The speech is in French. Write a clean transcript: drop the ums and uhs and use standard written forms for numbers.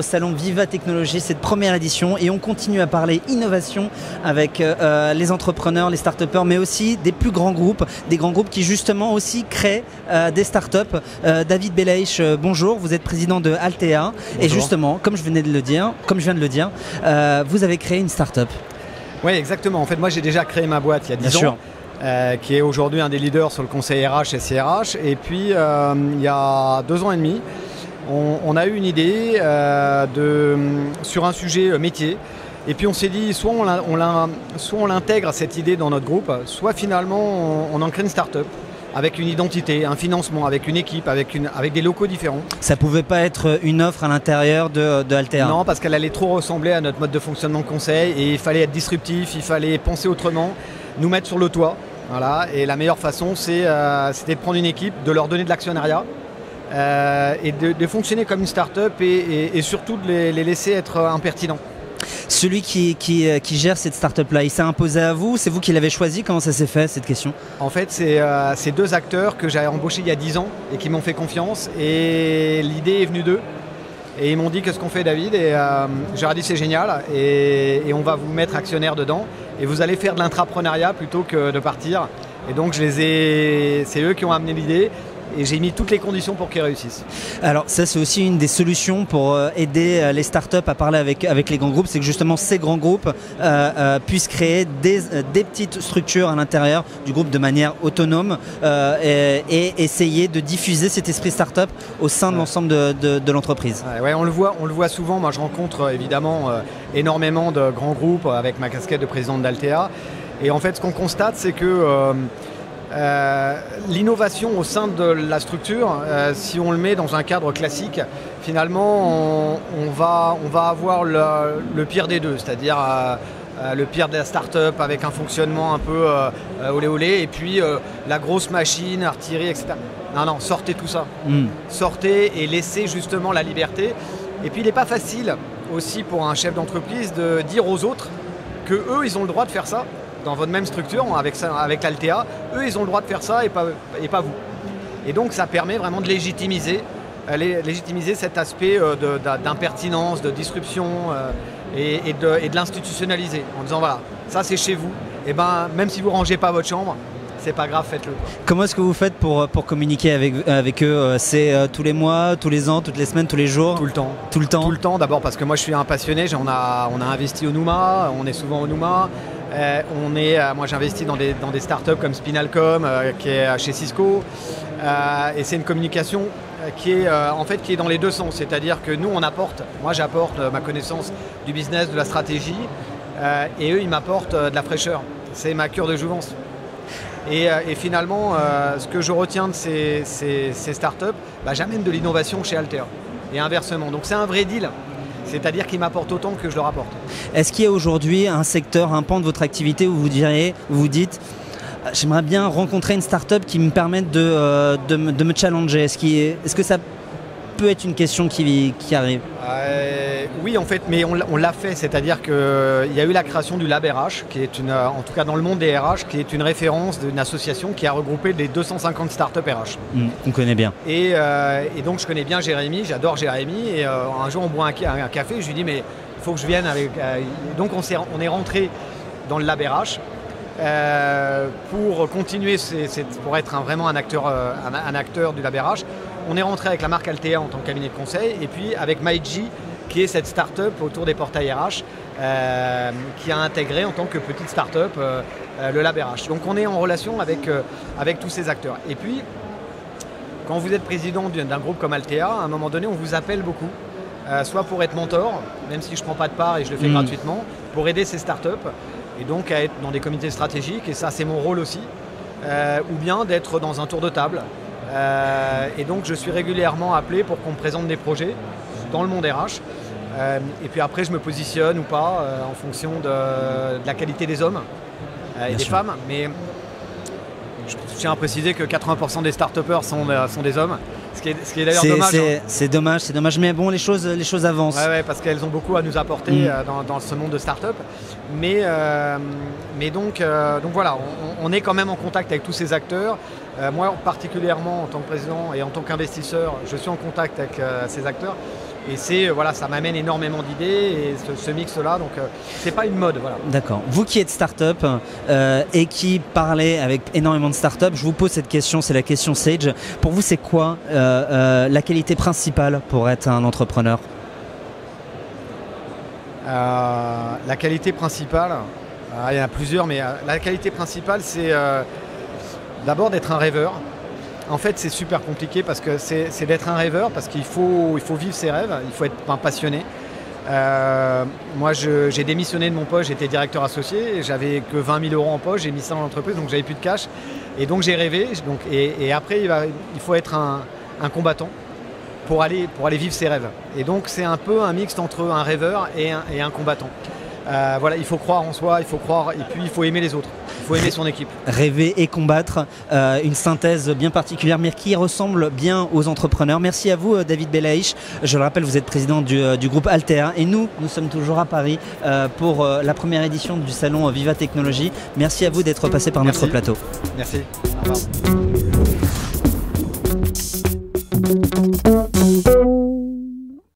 au salon Viva Technologies, cette première édition, et on continue à parler innovation avec les entrepreneurs, les start-upers, mais aussi des plus grands groupes, des grands groupes qui justement aussi créent des start-up. David Belaïch, bonjour, vous êtes président de Altea. Bonjour. Et justement, comme je viens de le dire, vous avez créé une start-up. Oui, exactement. En fait, moi, j'ai déjà créé ma boîte il y a 10 ans. Qui est aujourd'hui un des leaders sur le conseil RH et CRH. Et puis, il y a 2 ans et demi, on a eu une idée sur un sujet métier. Et puis, on s'est dit, soit on l'intègre cette idée dans notre groupe, soit finalement, on en crée une start-up avec une identité, un financement, avec une équipe, avec des locaux différents. Ça ne pouvait pas être une offre à l'intérieur de Altea? Non, parce qu'elle allait trop ressembler à notre mode de fonctionnement de conseil. Et il fallait être disruptif, il fallait penser autrement, nous mettre sur le toit. Voilà, et la meilleure façon, c'était de prendre une équipe, de leur donner de l'actionnariat et de fonctionner comme une start-up et surtout de les laisser être impertinents. Celui qui gère cette start-up-là, il s'est imposé à vous? C'est vous qui l'avez choisi? Comment ça s'est fait, cette question? En fait, c'est 2 acteurs que j'ai embauchés il y a 10 ans et qui m'ont fait confiance. Et l'idée est venue d'eux. Et ils m'ont dit, qu'est-ce qu'on fait, David? Et j'ai dit, c'est génial, et on va vous mettre actionnaire dedans, et vous allez faire de l'intrapreneuriat plutôt que de partir. Et donc c'est eux qui ont amené l'idée, et j'ai mis toutes les conditions pour qu'ils réussissent. Alors ça, c'est aussi une des solutions pour aider les startups à parler avec les grands groupes, c'est que justement ces grands groupes puissent créer des petites structures à l'intérieur du groupe de manière autonome et essayer de diffuser cet esprit startup au sein de l'ensemble de l'entreprise. Ouais, on le voit souvent. Moi, je rencontre évidemment énormément de grands groupes avec ma casquette de président d'Altea. Et en fait, ce qu'on constate, c'est que l'innovation au sein de la structure, si on le met dans un cadre classique, finalement on va avoir le pire des deux, c'est-à-dire le pire de la start-up avec un fonctionnement un peu olé olé, et puis la grosse machine, artillerie, etc. Non, sortez tout ça. Sortez et laissez justement la liberté. Et puis il n'est pas facile aussi pour un chef d'entreprise de dire aux autres que eux, ils ont le droit de faire ça. Dans votre même structure, avec l'Altea, eux, ils ont le droit de faire ça et pas vous. Et donc, ça permet vraiment de légitimiser cet aspect d'impertinence, de disruption et de l'institutionnaliser. En disant, voilà, ça c'est chez vous. Et ben, même si vous ne rangez pas votre chambre, c'est pas grave, faites-le. Comment est-ce que vous faites pour communiquer avec eux? C'est tous les mois, tous les ans, toutes les semaines, tous les jours? Tout le temps. Tout le temps? Tout le temps, d'abord parce que moi, je suis un passionné. On a investi au Nouma, on est souvent au Nouma. Moi j'investis dans des startups comme Spinalcom qui est chez Cisco et c'est une communication qui est dans les deux sens, c'est-à-dire que nous moi j'apporte ma connaissance du business, de la stratégie et eux ils m'apportent de la fraîcheur, c'est ma cure de jouvence. Et finalement ce que je retiens de ces startups, j'amène de l'innovation chez Altea et inversement, donc c'est un vrai deal. C'est-à-dire qu'ils m'apportent autant que je leur apporte. Est-ce qu'il y a aujourd'hui un secteur, un pan de votre activité où vous dites j'aimerais bien rencontrer une start-up qui me permette de me challenger? Est-ce que ça peut être une question qui arrive? Oui, en fait, mais on l'a fait. C'est-à-dire qu'il y a eu la création du Lab RH, qui est en tout cas dans le monde des RH, qui est une référence d'une association qui a regroupé les 250 startups RH. On connaît bien. Et donc, je connais bien Jérémy, j'adore Jérémy. Et un jour, on boit un café, je lui dis, mais il faut que je vienne avec... Donc, on est rentré dans le Lab RH pour continuer, pour être vraiment un acteur du Lab RH. On est rentré avec la marque Altea en tant que cabinet de conseil et puis avec MyG qui est cette start-up autour des portails RH qui a intégré en tant que petite start-up le Lab RH. Donc on est en relation avec tous ces acteurs. Et puis, quand vous êtes président d'un groupe comme Altea, à un moment donné, on vous appelle beaucoup, soit pour être mentor, même si je ne prends pas de part et je le fais gratuitement, pour aider ces start-up et donc à être dans des comités stratégiques, et ça c'est mon rôle aussi, ou bien d'être dans un tour de table. Et donc je suis régulièrement appelé pour qu'on me présente des projets dans le monde RH. Et puis après je me positionne ou pas en fonction de la qualité des hommes et des femmes. Mais je tiens à préciser que 80% des start-upers sont des hommes. Ce qui est d'ailleurs dommage. C'est dommage, mais bon, les choses avancent. Ouais, parce qu'elles ont beaucoup à nous apporter dans ce monde de start-up. Mais donc voilà, on est quand même en contact avec tous ces acteurs. Moi, particulièrement en tant que président et en tant qu'investisseur, je suis en contact avec ces acteurs. Et c'est voilà, ça m'amène énormément d'idées et ce mix-là, donc c'est pas une mode. Voilà. D'accord. Vous qui êtes start-up et qui parlez avec énormément de start-up, je vous pose cette question, c'est la question Sage. Pour vous, c'est quoi la qualité principale pour être un entrepreneur? La qualité principale, il y en a plusieurs, mais la qualité principale, c'est d'abord d'être un rêveur. En fait, c'est super compliqué parce que c'est d'être un rêveur, parce qu'il faut vivre ses rêves, il faut être un passionné. Moi, j'ai démissionné de mon poste, j'étais directeur associé, j'avais que 20 000 € en poche, j'ai mis ça dans l'entreprise, donc j'avais plus de cash. Et donc j'ai rêvé, et après, il faut être un combattant pour aller vivre ses rêves. Et donc c'est un peu un mixte entre un rêveur et un combattant. Voilà, il faut croire en soi, il faut croire, et puis il faut aimer les autres, il faut aimer son équipe. Rêver et combattre, une synthèse bien particulière, mais qui ressemble bien aux entrepreneurs. Merci à vous, David Belaïch. Je le rappelle, vous êtes président du groupe Altea, et nous sommes toujours à Paris pour la première édition du salon Viva Technologie. Merci à vous d'être passé par notre plateau. Merci. Au revoir.